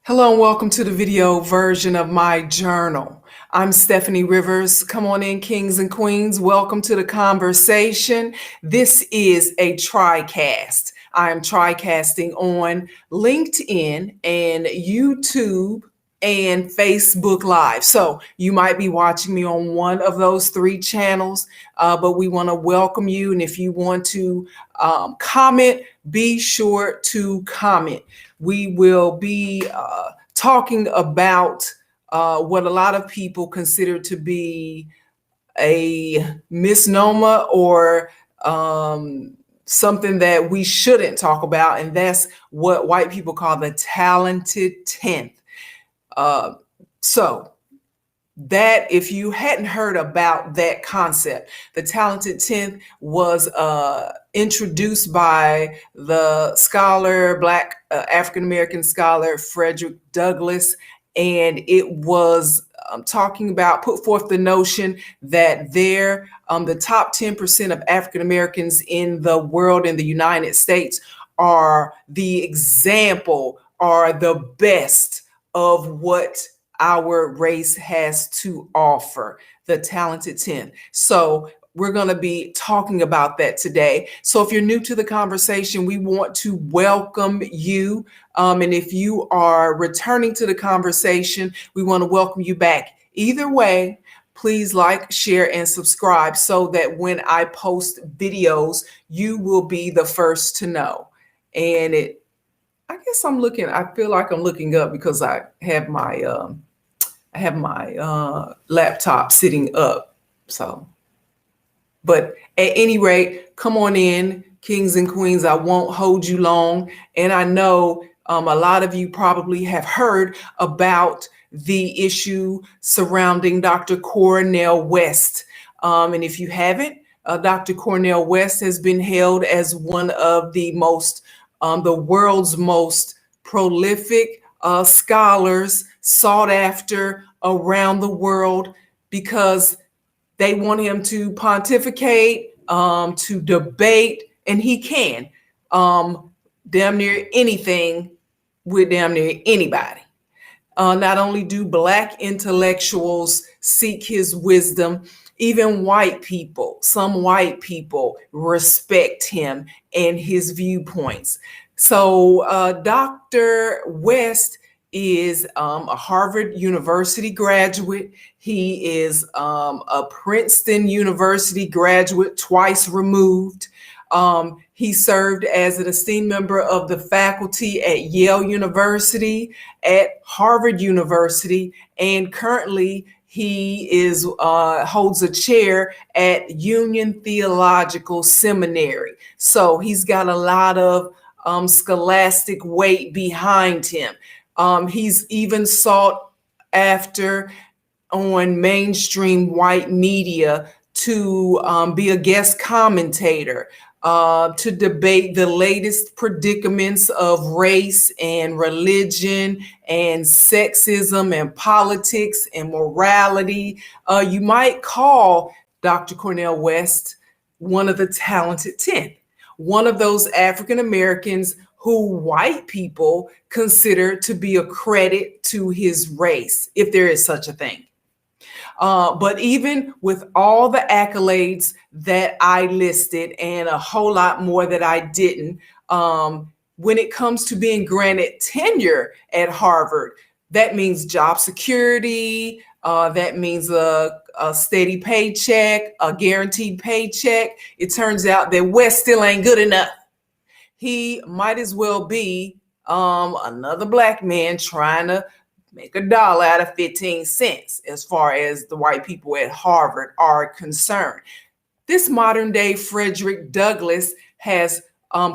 Hello and welcome to the video version of my journal. I'm Steffanie Rivers. Come on in, kings and queens. Welcome to the conversation. This is a TriCast. I am TriCasting on LinkedIn and YouTube and Facebook Live. So you might be watching me on one of those three channels, but we want to welcome you. And if you want to comment, be sure to comment. We will be talking about what a lot of people consider to be a misnomer or something that we shouldn't talk about, and that's what white people call the talented 10th. So that, if you hadn't heard about that concept, the talented 10th was introduced by the scholar, Black African-American scholar Frederick Douglass, and it was talking about, put forth the notion that the top 10% of African-Americans in the world, in the United States, are the example, are the best of what our race has to offer, the talented 10. So we're going to be talking about that today. So if you're new to the conversation, we want to welcome you. And if you are returning to the conversation, we want to welcome you back. Either way, please like, share, and subscribe so that when I post videos, you will be the first to know. And I guess I feel like I'm looking up because I have my laptop sitting up. So, but at any rate, come on in, kings and queens. I won't hold you long. And I know a lot of you probably have heard about the issue surrounding Dr. Cornel West. And if you haven't, Dr. Cornel West has been hailed as one of the world's most prolific scholars, sought after around the world, because they want him to pontificate, to debate, and he can damn near anything with damn near anybody. Not only do Black intellectuals seek his wisdom, even some white people respect him and his viewpoints. So Dr. West is a Harvard University graduate. He is a Princeton University graduate, twice removed. He served as an esteemed member of the faculty at Yale University, at Harvard University, and currently he holds a chair at Union Theological Seminary. So he's got a lot of scholastic weight behind him. He's even sought after on mainstream white media to be a guest commentator, to debate the latest predicaments of race and religion and sexism and politics and morality. You might call Dr. Cornel West one of the talented 10, one of those African Americans who white people consider to be a credit to his race, if there is such a thing. But even with all the accolades that I listed and a whole lot more that I didn't, when it comes to being granted tenure at Harvard, that means job security, that means a steady paycheck, a guaranteed paycheck. It turns out that West still ain't good enough. He might as well be another Black man trying to make $1 out of 15 cents as far as the white people at Harvard are concerned. This modern day Frederick Douglass has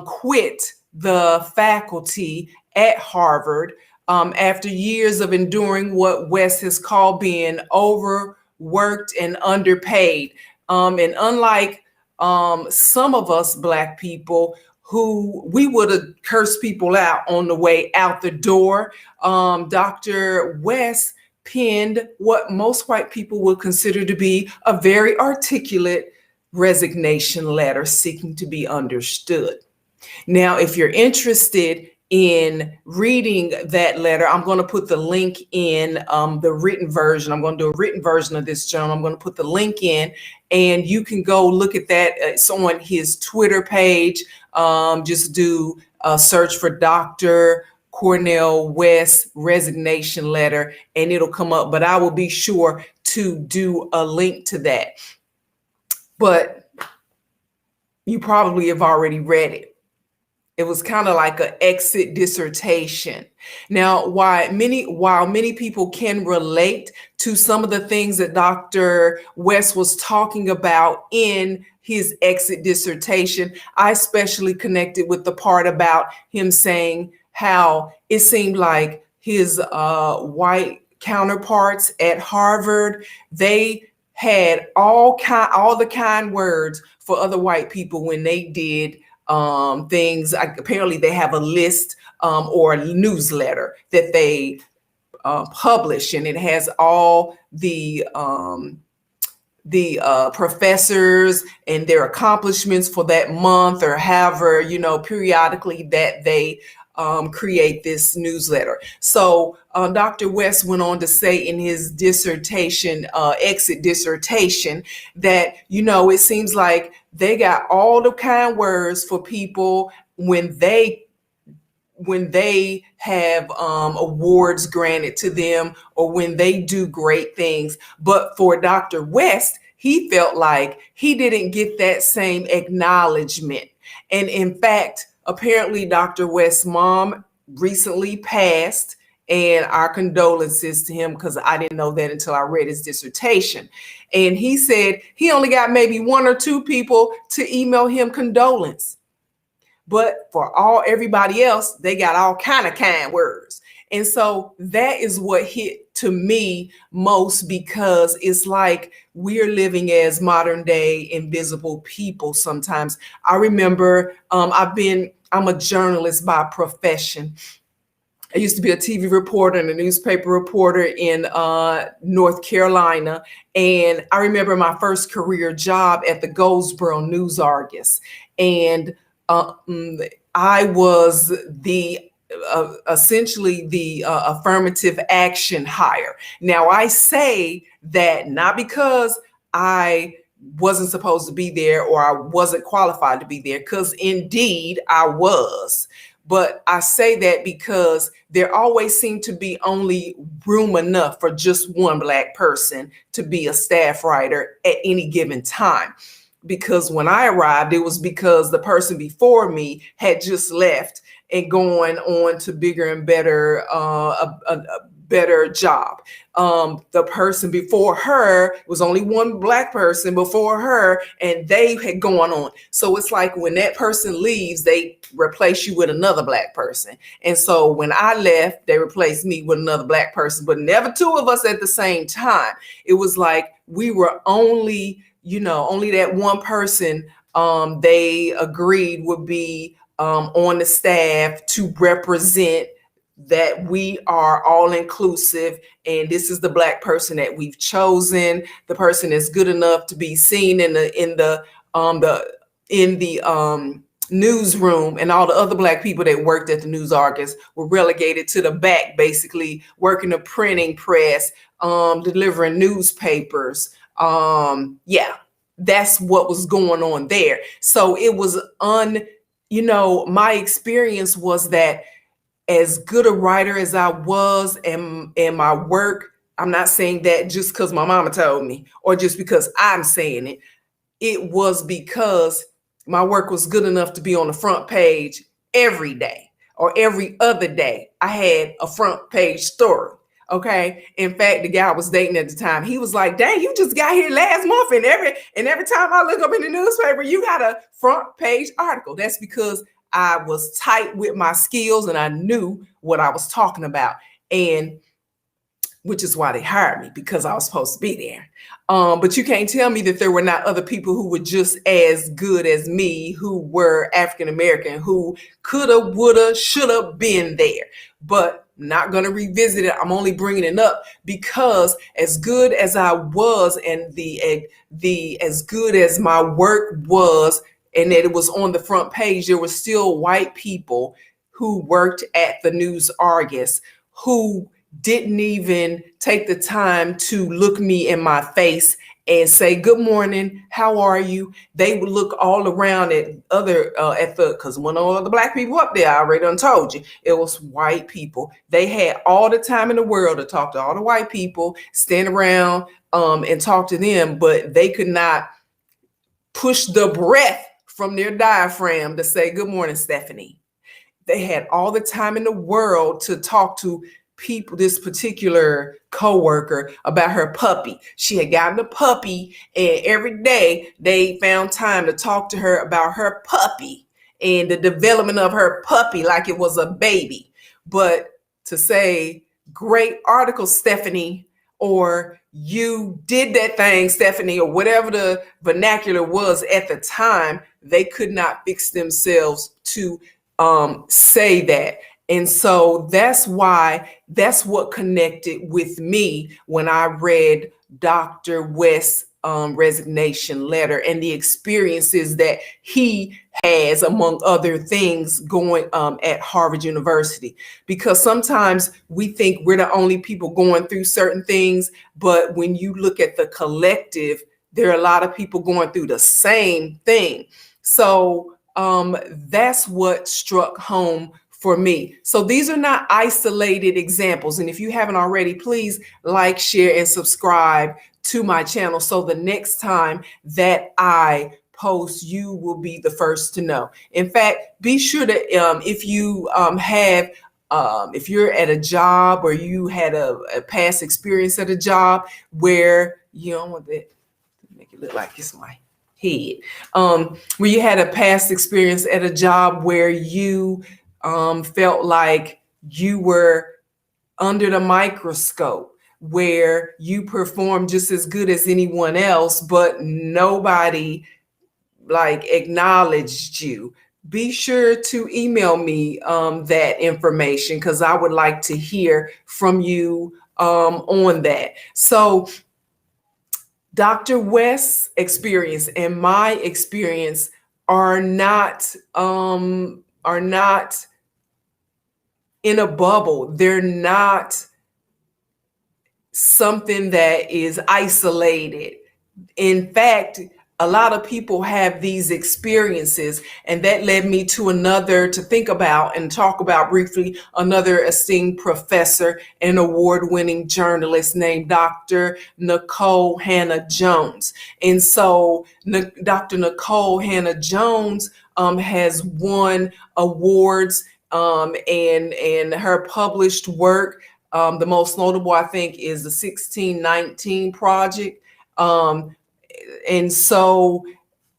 quit the faculty at Harvard after years of enduring what West has called being overworked and underpaid. And unlike some of us Black people, who we would have cursed people out on the way out the door, Dr. West penned what most white people would consider to be a very articulate resignation letter seeking to be understood. Now, if you're interested in reading that letter. I'm going to put the link in the written version. I'm going to do a written version of this journal. I'm going to put the link in, and you can go look at that. It's on his Twitter page. Just do a search for Dr. Cornel West resignation letter, and it'll come up. But I will be sure to do a link to that. But you probably have already read it. It was kind of like an exit dissertation. Now, while many people can relate to some of the things that Dr. West was talking about in his exit dissertation, I especially connected with the part about him saying how it seemed like his white counterparts at Harvard, they had all the kind words for other white people when they did things. Apparently they have a list or a newsletter that they publish, and it has all the professors and their accomplishments for that month, or however, periodically that they create this newsletter. So Dr. West went on to say in his dissertation, exit dissertation, that, it seems like they got all the kind words for people when they have awards granted to them, or when they do great things. But for Dr. West, he felt like he didn't get that same acknowledgement. And in fact, apparently Dr. West's mom recently passed, and our condolences to him, because I didn't know that until I read his dissertation. And he said he only got maybe 1 or 2 people to email him condolence. But for everybody else, they got all kind words. And so that is what hit to me most, because it's like we're living as modern day invisible people sometimes. I remember I'm a journalist by profession. I used to be a TV reporter and a newspaper reporter in North Carolina. And I remember my first career job at the Goldsboro News Argus. And I was essentially the affirmative action hire. Now, I say that not because I wasn't supposed to be there or I wasn't qualified to be there, because indeed I was. But I say that because there always seemed to be only room enough for just one Black person to be a staff writer at any given time. Because when I arrived, it was because the person before me had just left and going on to bigger and better, a better job. The person before her was only one Black person before her, and they had gone on. So it's like when that person leaves, they replace you with another Black person. And so when I left, they replaced me with another Black person, but never 2 of us at the same time. It was like we were only that one person they agreed would be on the staff to represent that we are all inclusive, and this is the Black person that we've chosen. The person is good enough to be seen in the newsroom, and all the other Black people that worked at the News Argus were relegated to the back, basically working the printing press, delivering newspapers. That's what was going on there. So it was my experience was that as good a writer as I was, and my work, I'm not saying that just because my mama told me or just because I'm saying it. It was because my work was good enough to be on the front page every day, or every other day I had a front page story. Okay. In fact, the guy I was dating at the time, he was like, dang, you just got here last month, and every time I look up in the newspaper, you got a front page article. That's because I was tight with my skills and I knew what I was talking about, and which is why they hired me, because I was supposed to be there. But you can't tell me that there were not other people who were just as good as me, who were African-American, who coulda, woulda, shoulda been there. But not going to revisit it. I'm only bringing it up because as good as I was, and the as good as my work was, and that it was on the front page, there were still white people who worked at the News Argus, who didn't even take the time to look me in my face and say, good morning, how are you? They would look all around at because one of the black people up there, I already done told you, it was white people. They had all the time in the world to talk to all the white people, stand around and talk to them, but they could not push the breath from their diaphragm to say, good morning, Steffanie. They had all the time in the world to talk to people, this particular coworker, about her puppy. She had gotten a puppy, and every day they found time to talk to her about her puppy and the development of her puppy like it was a baby. But to say, great article, Steffanie, or you did that thing, Steffanie, or whatever the vernacular was at the time, they could not fix themselves to say that. And so that's what connected with me when I read Dr. West's resignation letter and the experiences that he has, among other things, going at Harvard University. Because sometimes we think we're the only people going through certain things, but when you look at the collective, there are a lot of people going through the same thing. So that's what struck home for me. So these are not isolated examples. And if you haven't already, please like, share, and subscribe to my channel, so the next time that I post, you will be the first to know. In fact, be sure to, if you if you're at a job or you had a past experience at a job where you don't want that to make it look like it's my head, where you had a past experience at a job where you felt like you were under the microscope, where you performed just as good as anyone else, but nobody like acknowledged you. Be sure to email me that information, because I would like to hear from you on that. So Dr. West's experience and my experience are not in a bubble. They're not something that is isolated. In fact, a lot of people have these experiences, and that led me to think about and talk about briefly another esteemed professor and award-winning journalist named Dr. Nicole Hanna Jones. And so Dr. Nicole Hanna Jones has won awards and her published work. The most notable, I think, is the 1619 Project. And so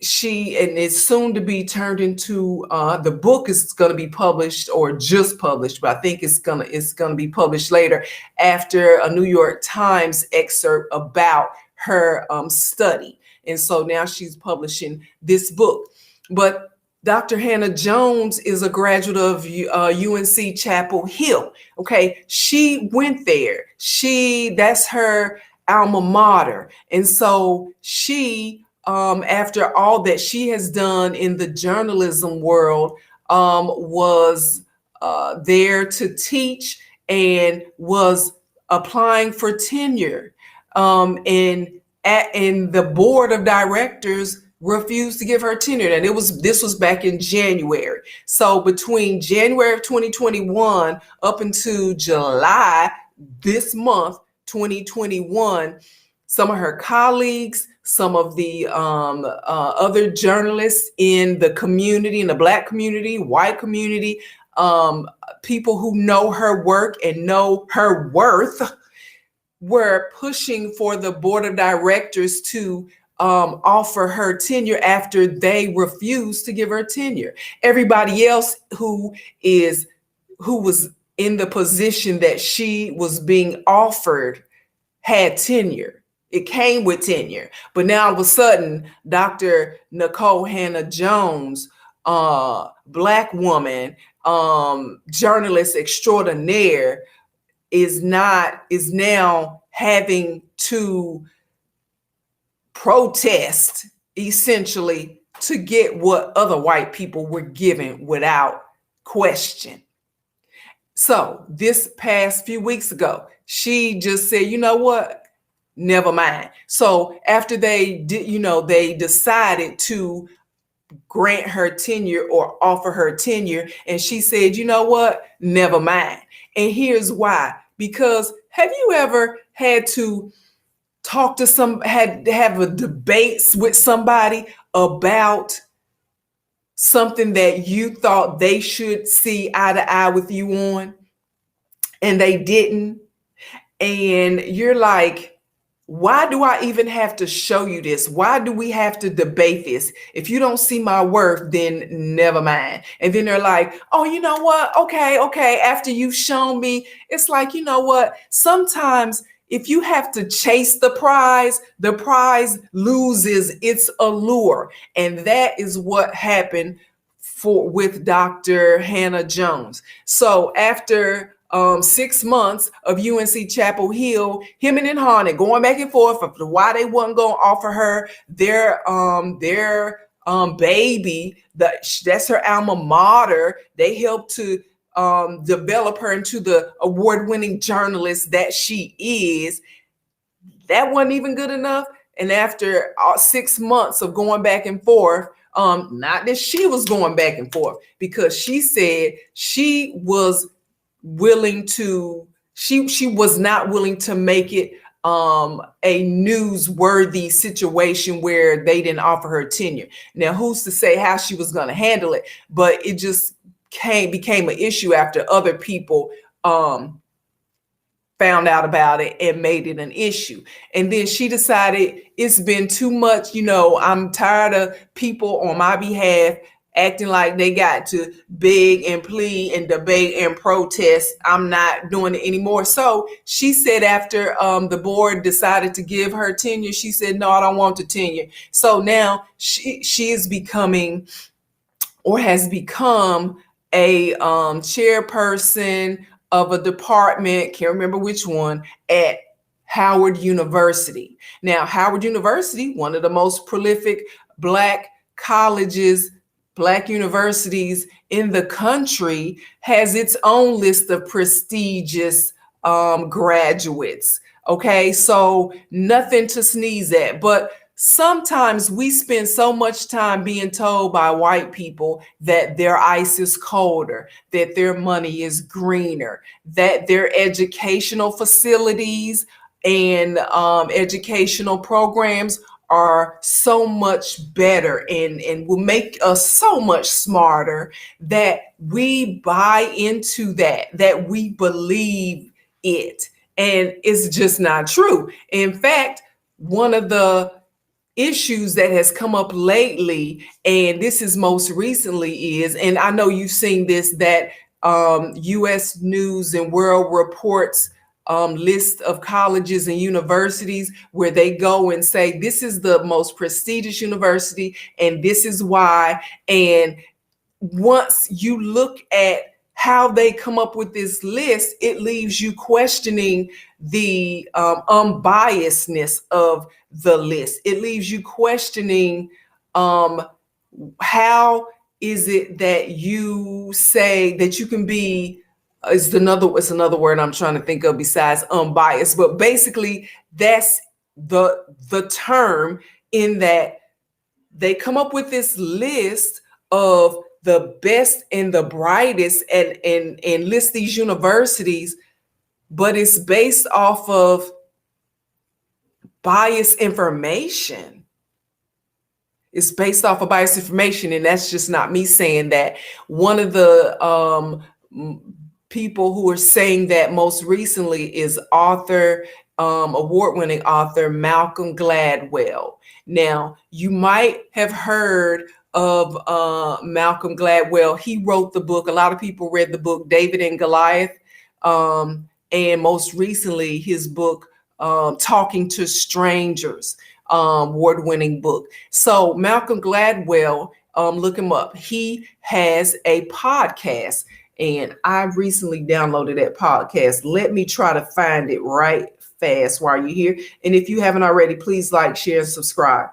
it's soon to be turned into, the book is going to be published, or just published, but I think it's going to be published later, after a New York Times excerpt about her study. And so now she's publishing this book. But Dr. Hanna Jones is a graduate of UNC Chapel Hill. Okay, she went there. That's her alma mater. And so she, after all that she has done in the journalism world, was there to teach and was applying for tenure. And the board of directors refused to give her tenure. And this was back in January. So between January of 2021 up until July this month, 2021, some of her colleagues, some of the other journalists in the community, in the Black community, white community, people who know her work and know her worth, were pushing for the board of directors to offer her tenure after they refused to give her tenure. Everybody else who was in the position that she was being offered had tenure. It came with tenure. But now all of a sudden, Dr. Nicole Hanna Jones, Black woman, journalist extraordinaire, is now having to protest, essentially, to get what other white people were given without question. So this past few weeks ago, she just said, you know what? Never mind. So after they did, they decided to grant her tenure or offer her tenure, and she said, you know what? Never mind. And here's why. Because have you ever had to had to have a debate with somebody about something that you thought they should see eye to eye with you on, and they didn't? And you're like, why do I even have to show you this? Why do we have to debate this? If you don't see my worth, then never mind. And then they're like, oh, you know what? Okay. After you've shown me, it's like, you know what? Sometimes if you have to chase the prize loses its allure. And that is what happened with Dr. Hanna Jones. So after 6 months of UNC Chapel Hill, him and Hanna going back and forth of why they wasn't going to offer her their baby, that's her alma mater. They helped to develop her into the award-winning journalist that she is. That wasn't even good enough. And after 6 months of going back and forth, not that she was going back and forth, because she said she was not willing to make it a newsworthy situation where they didn't offer her tenure. Now, who's to say how she was going to handle it? But it just became an issue after other people found out about it and made it an issue. And then she decided it's been too much. I'm tired of people on my behalf acting like they got to beg and plead and debate and protest. I'm not doing it anymore. So she said after the board decided to give her tenure, she said, no, I don't want the tenure. So now she is becoming, or has become, a chairperson of a department, can't remember which one, at Howard University. Now, Howard University, one of the most prolific Black colleges, Black universities in the country, has its own list of prestigious graduates. Okay, so nothing to sneeze at. But sometimes we spend so much time being told by white people that their ice is colder, that their money is greener, that their educational facilities and educational programs are so much better and will make us so much smarter, that we buy into that we believe it. And it's just not true. In fact, one of the issues that has come up lately, and this is most recently, is, and I know you've seen this, that U.S. News and World Report's list of colleges and universities, where they go and say, this is the most prestigious university and this is why. And once you look at how they come up with this list, it leaves you questioning the unbiasedness of the list. It leaves you questioning how is it that you say that you can be, it's another word I'm trying to think of besides unbiased, but basically that's the term, in that they come up with this list of the best and the brightest and list these universities, but it's based off of biased information. It's based off of biased information, and that's just not me saying that. One of the people who are saying that most recently is award-winning author Malcolm Gladwell. Now, you might have heard of Malcolm Gladwell. He wrote the book, a lot of people read the book, David and Goliath, and most recently his book, Talking to Strangers, award-winning book. So Malcolm Gladwell, look him up. He has a podcast, and I recently downloaded that podcast. Let me try to find it right fast while you're here. And if you haven't already, please like, share, and subscribe,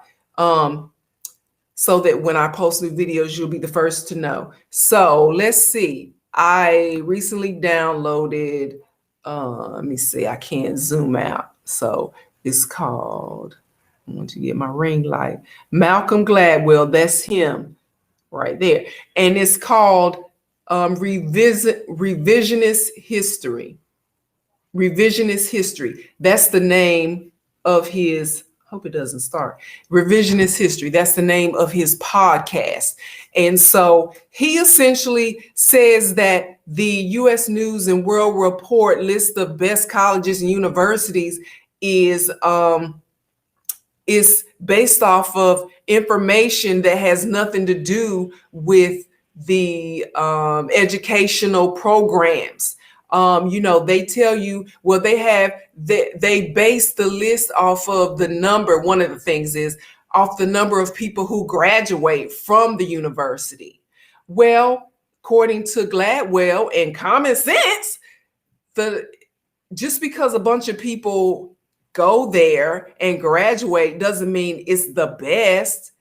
so that when I post new videos, you'll be the first to know. So let's see. I recently downloaded, let me see, I can't zoom out. So it's called, I want to get my ring light. Malcolm Gladwell, that's him right there. And it's called Revisionist History. Revisionist History. That's the name of his, hope it doesn't start. Revisionist History. That's the name of his podcast. And so he essentially says that the U.S. News and World Report list of best colleges and universities is based off of information that has nothing to do with the educational programs. They tell you, well, they base the list off of the number. One of the things is off the number of people who graduate from the university. Well, according to Gladwell and common sense, just because a bunch of people go there and graduate doesn't mean it's the best.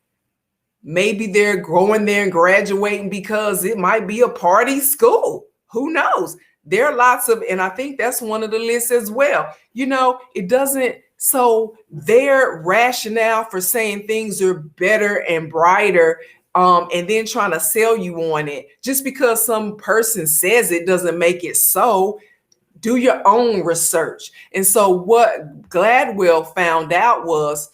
Maybe they're going there and graduating because it might be a party school. Who knows? There are lots of, and I think that's one of the lists as well. It doesn't, so their rationale for saying things are better and brighter, and then trying to sell you on it, just because some person says it doesn't make it so. Do your own research. And so what Gladwell found out was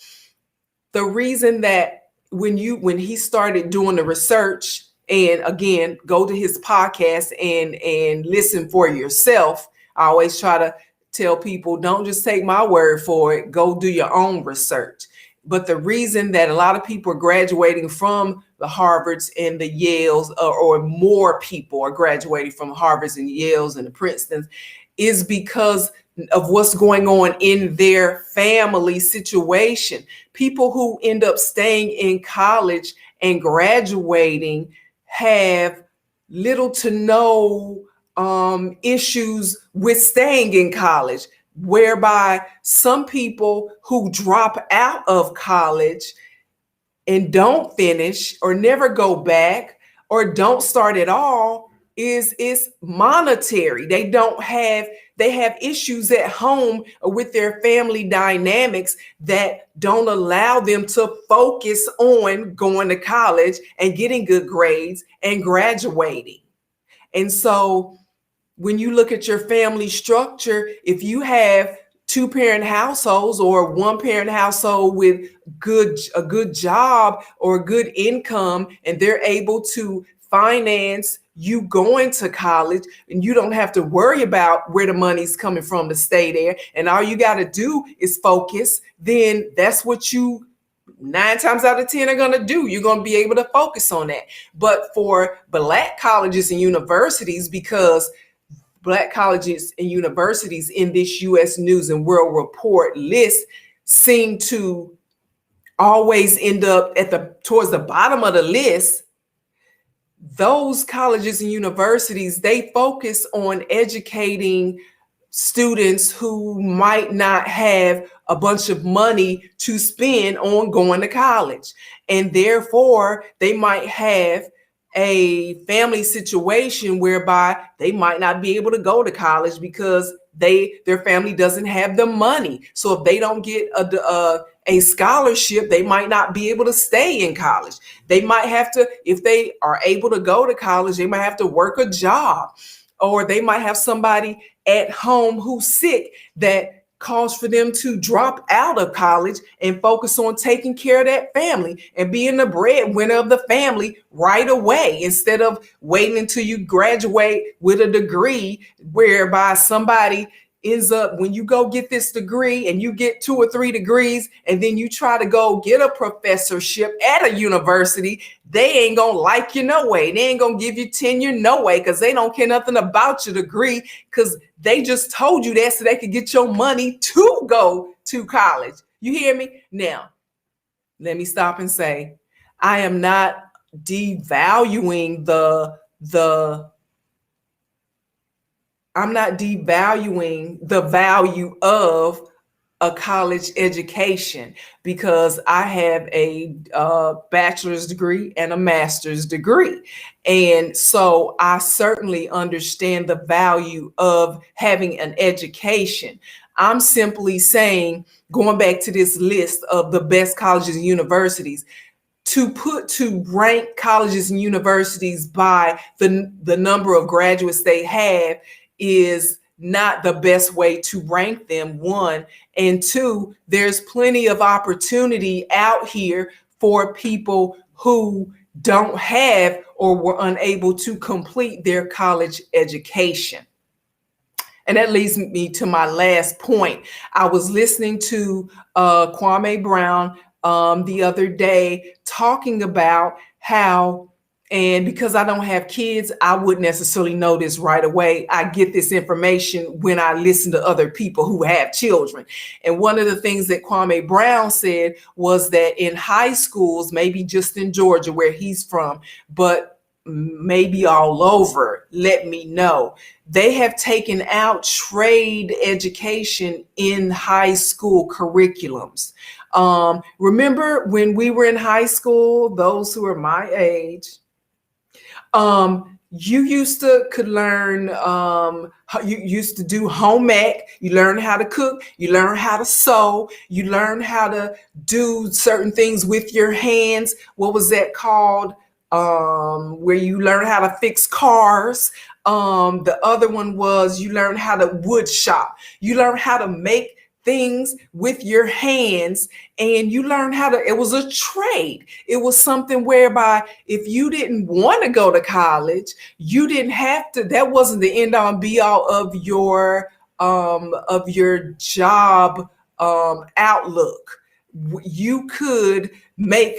the reason that when he started doing the research, and again, go to his podcast and listen for yourself. I always try to tell people, don't just take my word for it, go do your own research. But the reason that a lot of people are graduating from the Harvards and the Yales, or more people are graduating from Harvards and Yales and the Princetons, is because of what's going on in their family situation. People who end up staying in college and graduating have little to no issues with staying in college, whereby some people who drop out of college and don't finish or never go back or don't start at all is monetary. They have issues at home with their family dynamics that don't allow them to focus on going to college and getting good grades and graduating. And so when you look at your family structure, if you have two-parent households or one-parent household with a good job or a good income, and they're able to finance you going to college, and you don't have to worry about where the money's coming from to stay there, and all you got to do is focus, then that's what you 9 times out of 10 are going to do. You're going to be able to focus on that. But for Black colleges and universities, because Black colleges and universities in this U.S. News and World Report list seem to always end up towards the bottom of the list. Those colleges and universities, they focus on educating students who might not have a bunch of money to spend on going to college. And therefore, they might have a family situation whereby they might not be able to go to college because their family doesn't have the money. So if they don't get a scholarship, they might not be able to stay in college. They might have to, if they are able to go to college, they might have to work a job, or they might have somebody at home who's sick that cause for them to drop out of college and focus on taking care of that family and being the breadwinner of the family right away, instead of waiting until you graduate with a degree, whereby somebody ends up, when you go get this degree and you get 2 or 3 degrees and then you try to go get a professorship at a university, they ain't gonna like you no way. They ain't gonna give you tenure no way, because they don't care nothing about your degree, because they just told you that so they could get your money to go to college. You hear me? Now, let me stop and say, I am not devaluing I'm not devaluing the value of a college education because I have a bachelor's degree and a master's degree. And so I certainly understand the value of having an education. I'm simply saying, going back to this list of the best colleges and universities, to rank colleges and universities by the number of graduates they have is not the best way to rank them, one. And two, there's plenty of opportunity out here for people who don't have or were unable to complete their college education. And that leads me to my last point. I was listening to Kwame Brown the other day talking about how, and because I don't have kids, I wouldn't necessarily know this right away. I get this information when I listen to other people who have children. And one of the things that Kwame Brown said was that in high schools, maybe just in Georgia where he's from, but maybe all over, let me know, they have taken out trade education in high school curriculums. Remember when we were in high school, those who are my age, you could learn, you used to do home ec, you learn how to cook, you learn how to sew, you learn how to do certain things with your hands. What was that called? Where you learn how to fix cars. The other one was you learn how to wood shop. You learn how to make things with your hands, and you learn how to, it was a trade. It was something whereby if you didn't want to go to college, you didn't have to, that wasn't the end all and be all of your job outlook. You could make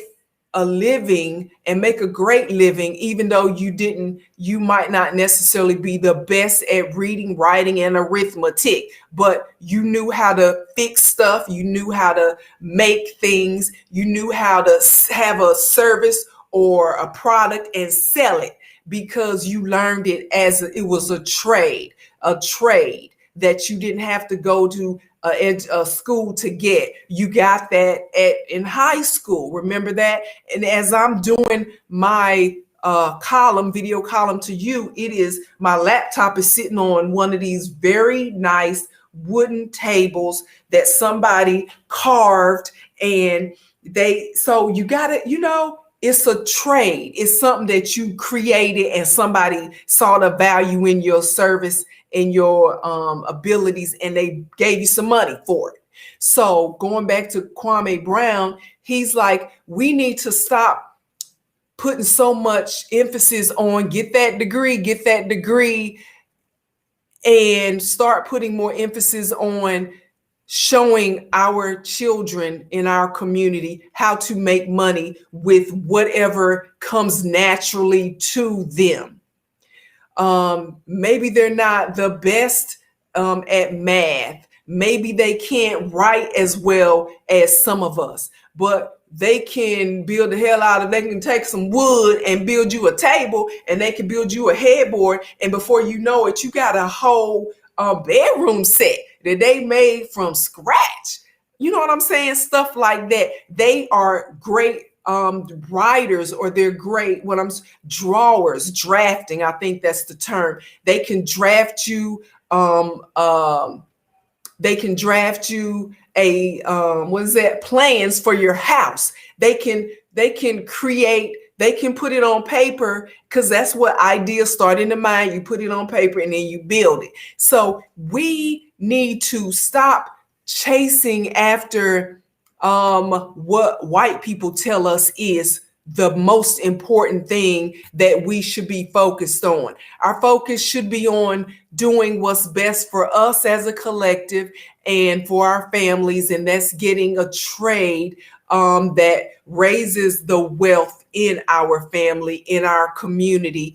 a living and make a great living, even though you might not necessarily be the best at reading, writing, and arithmetic, but you knew how to fix stuff. You knew how to make things. You knew how to have a service or a product and sell it because you learned it as it was a trade that you didn't have to go to a school to get. You got that in high school. Remember that? And as I'm doing my video column to you, it is, my laptop is sitting on one of these very nice wooden tables that somebody carved, and so you got it, it's a trade. It's something that you created and somebody saw the value in your service and your abilities, and they gave you some money for it. So going back to Kwame Brown, he's like, we need to stop putting so much emphasis on get that degree, and start putting more emphasis on showing our children in our community how to make money with whatever comes naturally to them. Maybe they're not the best at math. Maybe they can't write as well as some of us, but they can build the hell out of, they can take some wood and build you a table, and they can build you a headboard. And before you know it, you got a whole bedroom set that they made from scratch. You know what I'm saying? Stuff like that. They are great writers, or they're great drawers, drafting. I think that's the term. They can draft you. They can draft you plans for your house. They can create. They can put it on paper, because that's what ideas start in the mind. You put it on paper and then you build it. So we need to stop chasing after what white people tell us is the most important thing that we should be focused on. Our focus should be on doing what's best for us as a collective and for our families, and that's getting a trade that raises the wealth in our family, in our community,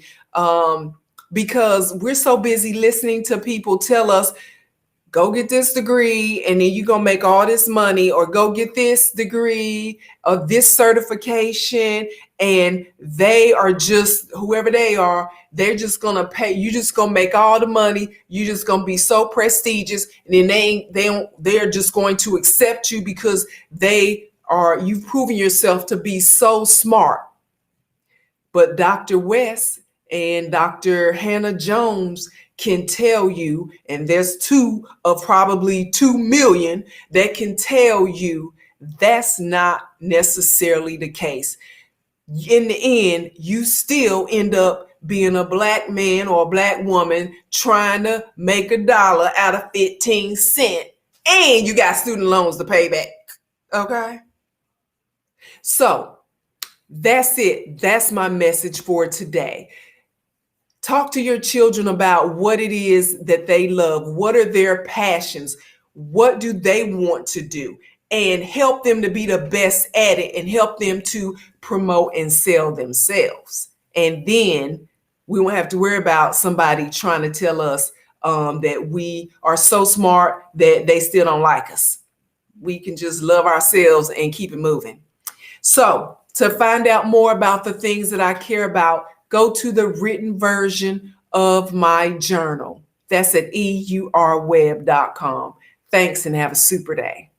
because we're so busy listening to people tell us, go get this degree and then you're going to make all this money, or go get this degree or this certification. And they are just, whoever they are, they're just going to pay. You just going to make all the money. You just going to be so prestigious. And then they're just going to accept you because you've proven yourself to be so smart. But Dr. West and Dr. Hanna Jones can tell you, and there's two of probably 2 million that can tell you that's not necessarily the case. In the end, you still end up being a black man or a black woman trying to make $1 out of 15 cents, and you got student loans to pay back. Okay? So that's it. That's my message for today. Talk to your children about what it is that they love. What are their passions? What do they want to do? And help them to be the best at it, and help them to promote and sell themselves. And then we won't have to worry about somebody trying to tell us that we are so smart that they still don't like us. We can just love ourselves and keep it moving. So to find out more about the things that I care about, go to the written version of my journal. That's at eurweb.com. Thanks and have a super day.